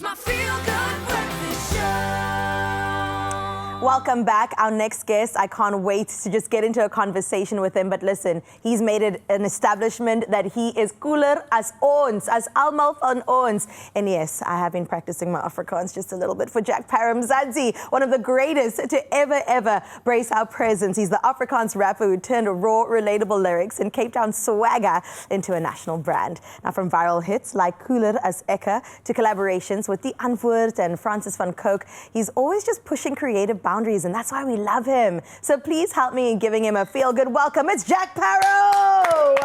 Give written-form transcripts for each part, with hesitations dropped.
It's my feel-good breakfast show. Welcome back. Our next guest, I can't wait to just get into a conversation with him. But listen, he's made it an establishment that he is cooler as ons, as almal van ons. And yes, I have been practicing my Afrikaans just a little bit for Jack Parow Mzansi, one of the greatest to ever brace our presence. He's the Afrikaans rapper who turned raw, relatable lyrics and Cape Town swagger into a national brand. Now, from viral hits like Cooler as Eka to collaborations with The Antwoord and Francis van Coke, he's always just pushing creative boundaries, and that's why we love him. So please help me in giving him a feel-good welcome. It's Jack Parow!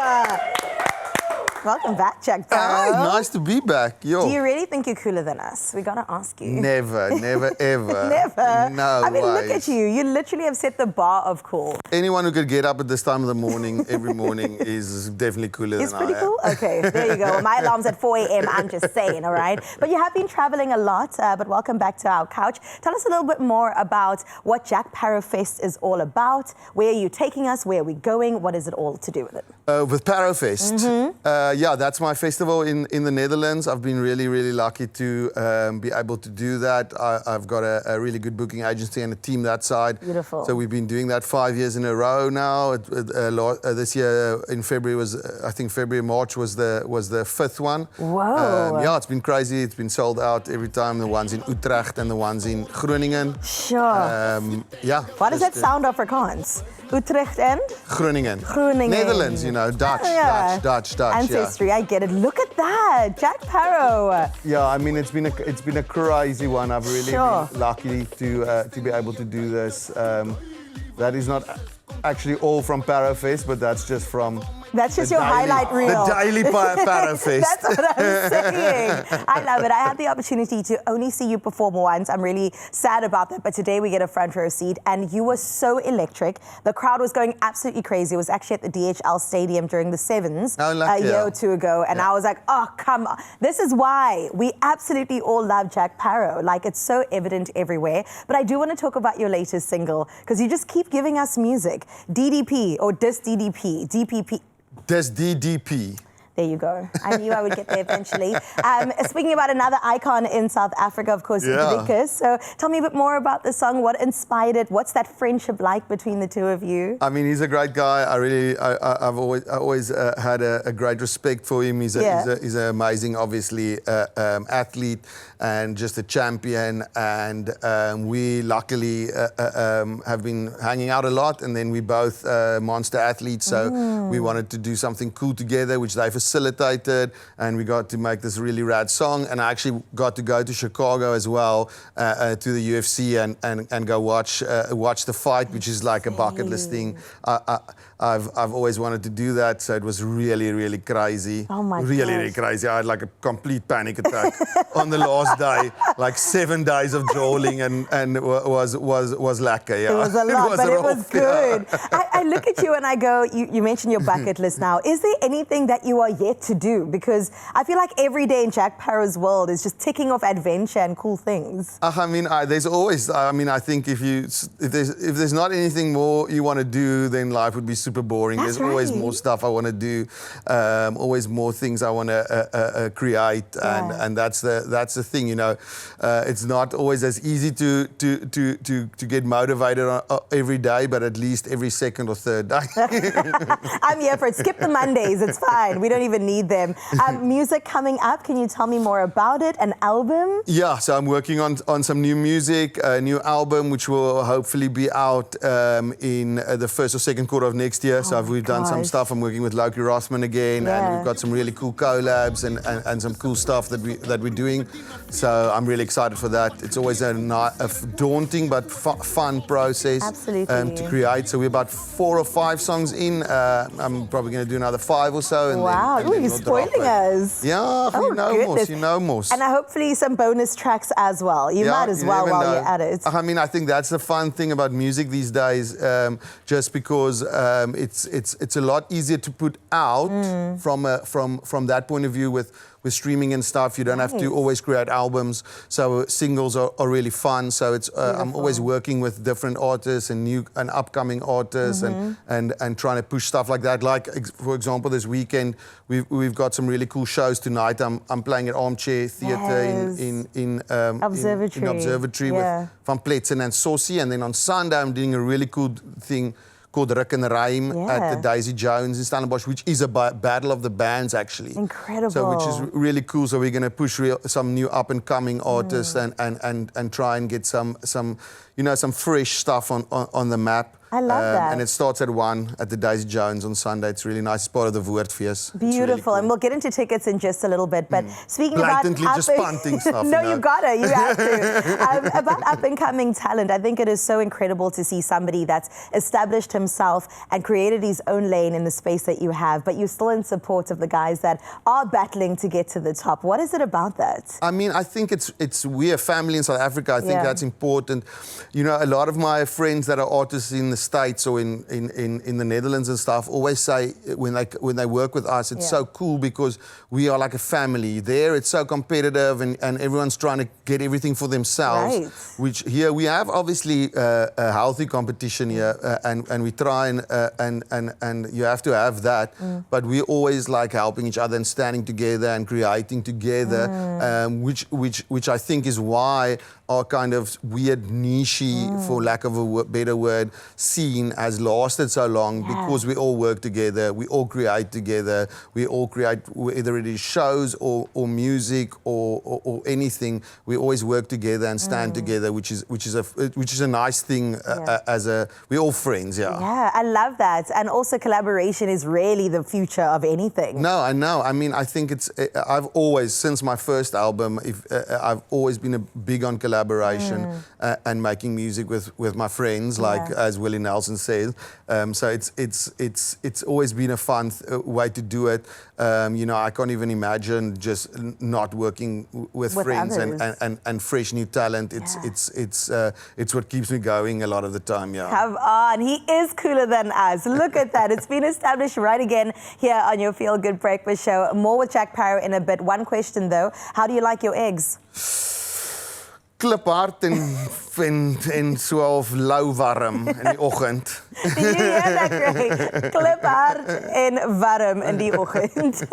Welcome back, Jack Parow. Hi, nice to be back. Yo. Do you really think you're cooler than us? We gotta ask you. Never, ever. Never? No I mean, ways. look at you. You literally have set the bar of cool. Anyone who could get up at this time of the morning, every morning, is definitely cooler It's than I am. pretty cool? Okay, there you go. Well, my alarm's at 4 a.m. I'm just saying, all right? But you have been traveling a lot, but welcome back to our couch. Tell us a little bit more about what Jack Parow Fest is all about. Where are you taking us? Where are we going? What is it all to do with it? With Parow Fest. Yeah, that's my festival in the Netherlands. I've been really lucky to be able to do that. I've got a really good booking agency and a team that side. Beautiful. So we've been doing that 5 years in a row now. This year in February was, I think March was the fifth one. Whoa. Yeah, it's been crazy. It's been sold out every time. The ones in Utrecht and the ones in Groningen. Sure. Yeah. What does that sound Afrikaans? Utrecht and? Groningen. Groningen. Netherlands, you know, Dutch. Ancestry, I get it. Look at that, Jack Parow. Yeah, I mean, it's been a crazy one. I've really Sure. been lucky to be able to do this. That is not actually all from Parow Fest, but that's just from. That's just your highlight reel. The daily Parow Fest. That's what I'm saying. I love it. I had the opportunity to only see you perform once. I'm really sad about that, but today we get a front row seat, and you were so electric. The crowd was going absolutely crazy. It was actually at the DHL Stadium during the Sevens a year or two ago, and I was like, oh, come on. This is why we absolutely all love Jack Parow. Like, it's so evident everywhere. But I do want to talk about your latest single, because you just keep giving us music. DDP, or Dis DDP, DPP. Des DDP. There you go. I knew I would get there eventually. Speaking about another icon in South Africa, of course, Vicus. So tell me a bit more about the song. What inspired it? What's that friendship like between the two of you? I mean, he's a great guy. I've always had a great respect for him. He's an amazing, obviously, athlete and just a champion. And we luckily have been hanging out a lot. And then we both monster athletes. So we wanted to do something cool together, which they facilitated, and we got to make this really rad song. And I actually got to go to Chicago as well to the UFC and go watch the fight, which is like a bucket list thing. I've always wanted to do that, so it was really crazy. Oh my really crazy. I had like a complete panic attack on the last day, like 7 days of drooling, and it was lekker. Yeah. It was a lot, but it was good. Yeah. I look at you and I go, you mentioned your bucket list now. Is there anything that you are yet to do? Because I feel like every day in Jack Parow's world is just ticking off adventure and cool things. I mean, there's always. I mean, I think if there's not anything more you want to do, then life would be super boring. That's There's always right. more stuff I want to do, always more things I want to create, and that's the thing. You know, it's not always as easy to get motivated every day, but at least every second or third day. I'm here for it. Skip the Mondays. It's fine. We don't even need them. Music coming up. Can you tell me more about it? An album? Yeah, so I'm working on some new music, a new album, which will hopefully be out in the first or second quarter of next year. So we've done some stuff. I'm working with Loki Rossman again, and we've got some really cool collabs and some cool stuff that we're doing. So I'm really excited for that. It's always a daunting but fun process to create. So we're about 4 or 5 songs in. I'm probably going to do another 5 or so. And wow, then you're spoiling us. Yeah, you know more. And hopefully some bonus tracks as well. You might as well while you're at it. I mean, I think that's the fun thing about music these days, just because it's a lot easier to put out from that point of view with with streaming and stuff. You don't have to always create albums. So singles are really fun. So it's I'm always working with different artists and new and upcoming artists and trying to push stuff like that. Like for example, this weekend we've got some really cool shows tonight. I'm playing at Armchair Theatre in Observatory with Van Pletsen and Saucy, and then on Sunday I'm doing a really cool thing called Rick and Rhyme at the Daisy Jones in Stellenbosch, which is a battle of the bands actually. Incredible. So which is really cool. So we're going to push some new up and coming artists and try and get some fresh stuff on the map. I love that. And it starts at 1 at the Daisy Jones on Sunday. It's really nice. It's part of the Woordfeest. Beautiful. Really cool. And we'll get into tickets in just a little bit. But speaking Blatantly about just punting stuff. No, you gotta. You have to. About up-and-coming talent, I think it is so incredible to see somebody that's established himself and created his own lane in the space that you have, but you're still in support of the guys that are battling to get to the top. What is it about that? I mean, I think we're a family in South Africa. I think that's important. You know, a lot of my friends that are artists in the States or in the Netherlands and stuff always say when they work with us, it's so cool because we are like a family. There it's so competitive and everyone's trying to get everything for themselves. Right. Which here we have obviously a healthy competition here and we try and you have to have that. But we always like helping each other and standing together and creating together, which I think is why our kind of weird niche-y, for lack of a better word, scene has lasted so long because we all work together, we all create together, we all create, whether it is shows or music or anything, we always work together and stand together, which is a nice thing we're all friends, Yeah, I love that. And also collaboration is really the future of anything. No, I know. I mean, I think I've always, since my first album, I've always been big on collaboration and making music with my friends, like as Willie Nelson says. So it's always been a fun way to do it. You know, I can't even imagine just not working with friends and fresh new talent. It's what keeps me going a lot of the time. Yeah. Come on, he is cooler than us. Look at that. It's been established right again here on your Feel Good Breakfast Show. More with Jack Parow in a bit. One question though, how do you like your eggs? Kliphard en so half lauwarm in die oggend. Did you hear that, Greg? Kliphard en warm in die oggend.